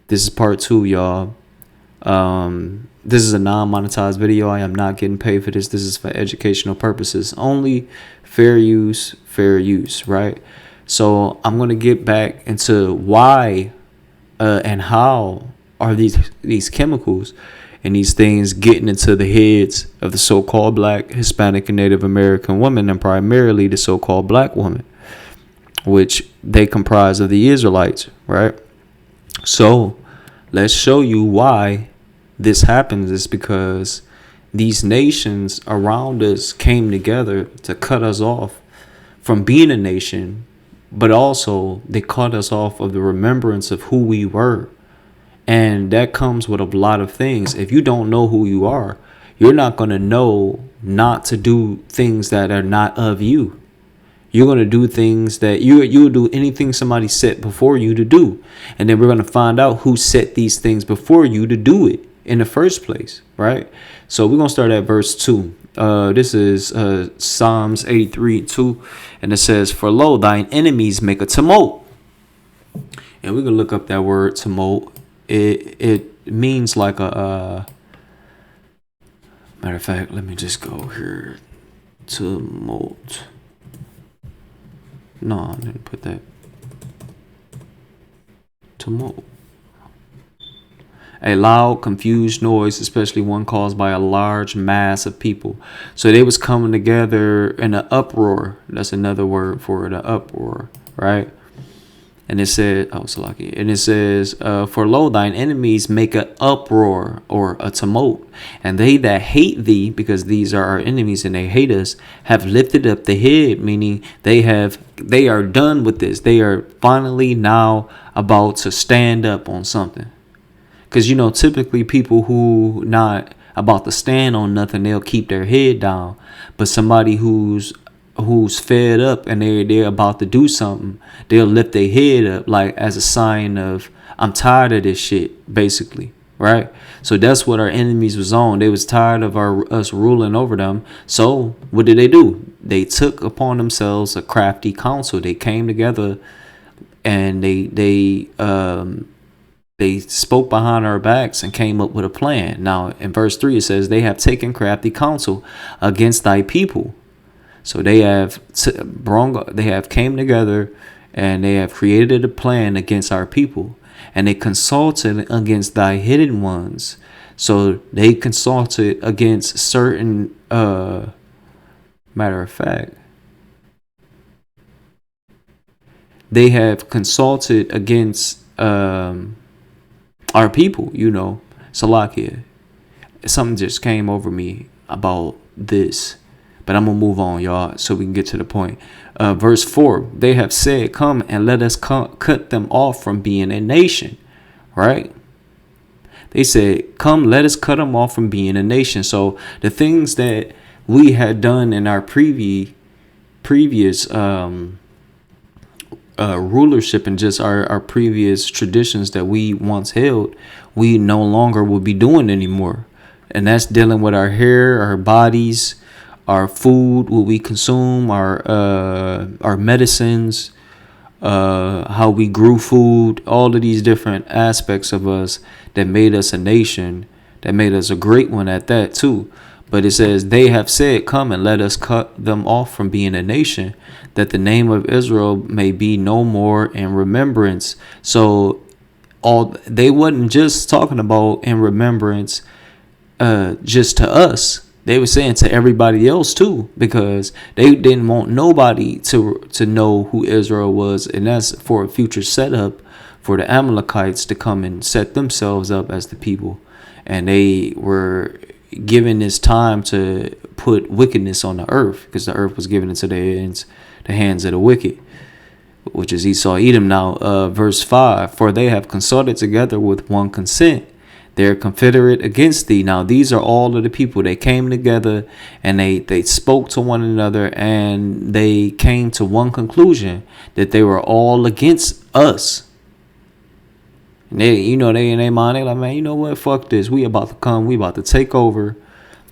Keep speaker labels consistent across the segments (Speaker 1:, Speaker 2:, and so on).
Speaker 1: This is part 2, y'all. This is a non-monetized video. I am not getting paid for this. This is for educational purposes only. Fair use, right? So I'm going to get back into why and how are these chemicals and these things getting into the heads of the so-called Black, Hispanic, and Native American women, and primarily the so-called Black woman, which they comprise of the Israelites, right? So let's show you why this happens. Is because these nations around us came together to cut us off from being a nation, but also they cut us off of the remembrance of who we were. And that comes with a lot of things. If you don't know who you are, you're not going to know not to do things that are not of you. You're going to do things that you'll do anything somebody set before you to do. And then we're going to find out who set these things before you to do it in the first place, right? So we're going to start at verse 2. This is Psalms 83:2. And it says, "For lo, thine enemies make a tumult." And we're going to look up that word tumult. It means like a matter of fact, let me just go here. Tumult. No, I didn't put that. Tumult. A loud, confused noise, especially one caused by a large mass of people. So they was coming together in an uproar. That's another word for it, an uproar, right? And it said, and it says, "For lo, thine enemies make an uproar," or a tumult, "and they that hate thee," because these are our enemies and they hate us, "have lifted up the head," meaning they are done with this. They are finally now about to stand up on something. Because, typically people who not about to stand on nothing, they'll keep their head down. But somebody who's fed up and they're about to do something, they'll lift their head up, like as a sign of, I'm tired of this shit, basically, right? So that's what our enemies was on. They was tired of us ruling over them. So what did they do? They took upon themselves a crafty counsel. They came together and they spoke behind our backs and came up with a plan. Now in verse 3 it says, "They have taken crafty counsel against thy people." So they have came together and they have created a plan against our people, and they consulted against thy hidden ones. So they consulted against certain, matter of fact, they have consulted against our people, Salakia. Something just came over me about this. But I'm going to move on, y'all, so we can get to the point. Verse 4, "They have said, come and let us cut them off from being a nation," right? They said, come, let us cut them off from being a nation. So the things that we had done in our previous rulership and just our previous traditions that we once held, we no longer will be doing anymore. And that's dealing with our hair, our bodies, our food, what we consume, our medicines, how we grew food, all of these different aspects of us that made us a nation, that made us a great one at that too. But it says, "They have said, come and let us cut them off from being a nation, that the name of Israel may be no more in remembrance." So they wasn't just talking about in remembrance just to us. They were saying to everybody else too, because they didn't want nobody to know who Israel was. And that's for a future setup for the Amalekites to come and set themselves up as the people. And they were given this time to put wickedness on the earth, because the earth was given into the hands of the wicked, which is Esau, Edom. Now, verse 5, "For they have consulted together with one consent. They're confederate against thee." Now, these are all of the people. They came together and they spoke to one another, and they came to one conclusion, that they were all against us. And they in their mind, they're like, man, you know what? Fuck this. We about to come. We about to take over.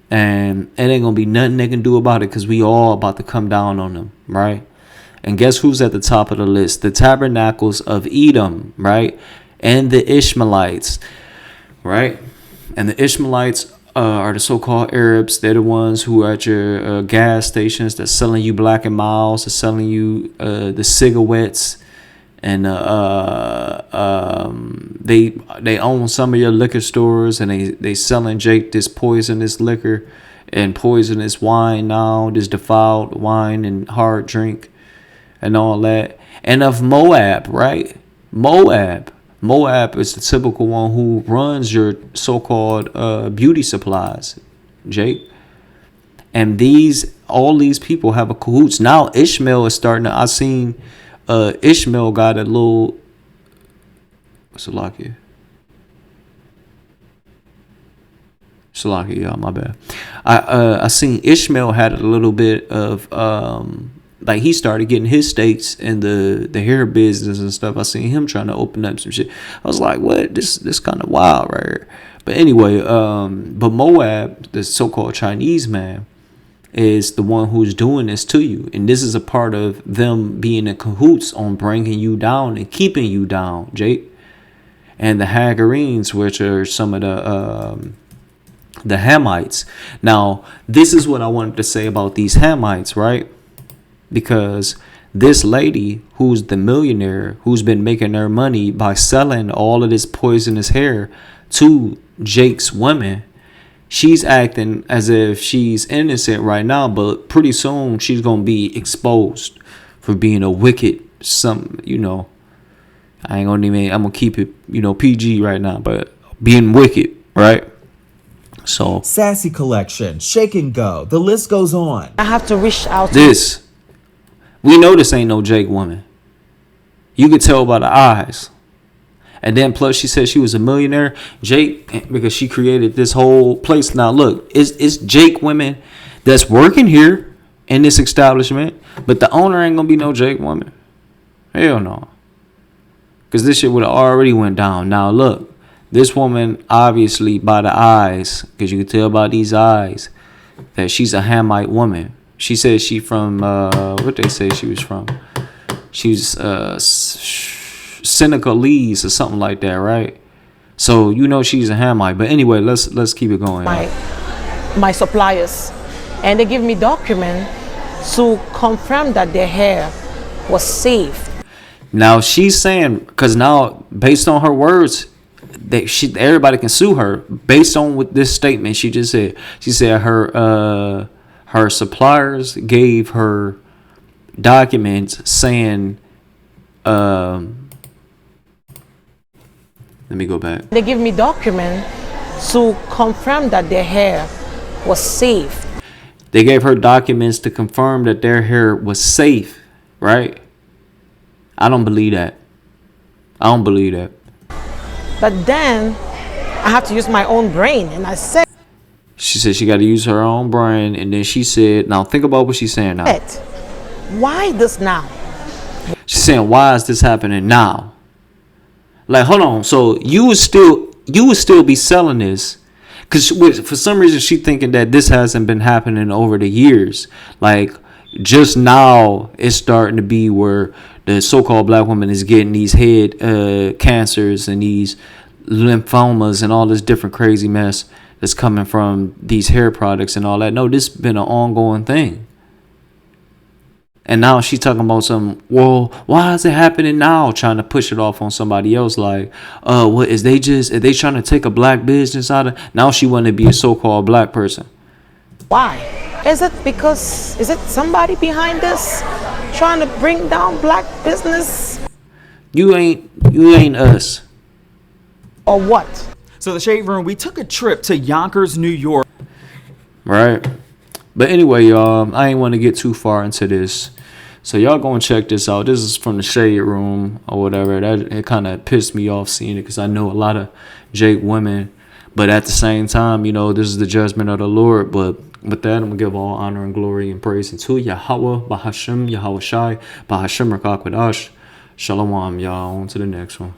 Speaker 1: And it ain't going to be nothing they can do about it, because we all about to come down on them, right? And guess who's at the top of the list? The tabernacles of Edom, right? and the Ishmaelites, right? And the Ishmaelites are the so-called Arabs. They're the ones who are at your gas stations that's selling you Black and Miles, that's selling you the cigarettes, and they own some of your liquor stores, and they selling Jake this poisonous liquor and poisonous wine now, this defiled wine and hard drink and all that. And of Moab, right? Moab is the typical one who runs your so-called beauty supplies, Jake. And all these people have a cahoots. Now Ishmael is starting to, I seen Ishmael got a little, Salakia, y'all, my bad. I seen Ishmael had a little bit of like he started getting his stakes in the hair business and stuff. I seen him trying to open up some shit. I was like, what? This kind of wild right here. But anyway, but Moab, the so-called Chinese man, is the one who's doing this to you, and this is a part of them being in cahoots on bringing you down and keeping you down, Jake. And the Hagarenes, which are some of the Hamites. Now, this is what I wanted to say about these Hamites, right? Because this lady who's the millionaire who's been making her money by selling all of this poisonous hair to Jake's women, she's acting as if she's innocent right now, but pretty soon she's gonna be exposed for being a wicked I'm gonna keep it, PG right now, but being wicked, right? So
Speaker 2: Sassy Collection, Shake and Go, the list goes on.
Speaker 3: I have to reach out
Speaker 1: to we know this ain't no Jake woman. You could tell by the eyes. And then plus she said she was a millionaire. Jake, because she created this whole place. Now look, it's Jake women that's working here in this establishment, but the owner ain't gonna be no Jake woman. Hell no. Because this shit would have already went down. Now look, this woman obviously by the eyes, because you can tell by these eyes that she's a Hamite woman. She says she from what they say she was from. She's Senegalese or something like that, right? So she's a Hamite. But anyway, let's keep it going.
Speaker 3: My suppliers, and they give me document to confirm that their hair was safe.
Speaker 1: Now she's saying, because now based on her words, everybody can sue her based on what this statement she just said. She said her suppliers gave her documents saying, let me go back.
Speaker 3: They give me document to confirm that their hair was safe.
Speaker 1: They gave her documents to confirm that their hair was safe, right? I don't believe that.
Speaker 3: But then I have to use my own brain, and I said.
Speaker 1: She said she got to use her own brain, and then she said, now think about what she's saying now.
Speaker 3: Why this now?
Speaker 1: She's saying, why is this happening now? Like, hold on. So you would still be selling this, because for some reason she thinking that this hasn't been happening over the years. Like just now it's starting to be where the so-called black woman is getting these head cancers and these lymphomas and all this different crazy mess that's coming from these hair products and all that. No, this has been an ongoing thing. And now she's talking about well, why is it happening now? Trying to push it off on somebody else. Like, what are they trying to take a black business out of? Now she want to be a so-called black person.
Speaker 3: Why? Is it somebody behind this trying to bring down black business?
Speaker 1: You ain't us.
Speaker 3: Or what?
Speaker 2: So the Shade Room, we took a trip to Yonkers, New York.
Speaker 1: Right. But anyway, y'all, I ain't want to get too far into this. So y'all go and check this out. This is from the Shade Room or whatever. It kind of pissed me off seeing it because I know a lot of Jake women. But at the same time, this is the judgment of the Lord. But with that, I'm going to give all honor and glory and praise unto Yahweh, Bahashim, Yahweh Shai, Bahashim Rakakwadash. Shalom, y'all. On to the next one.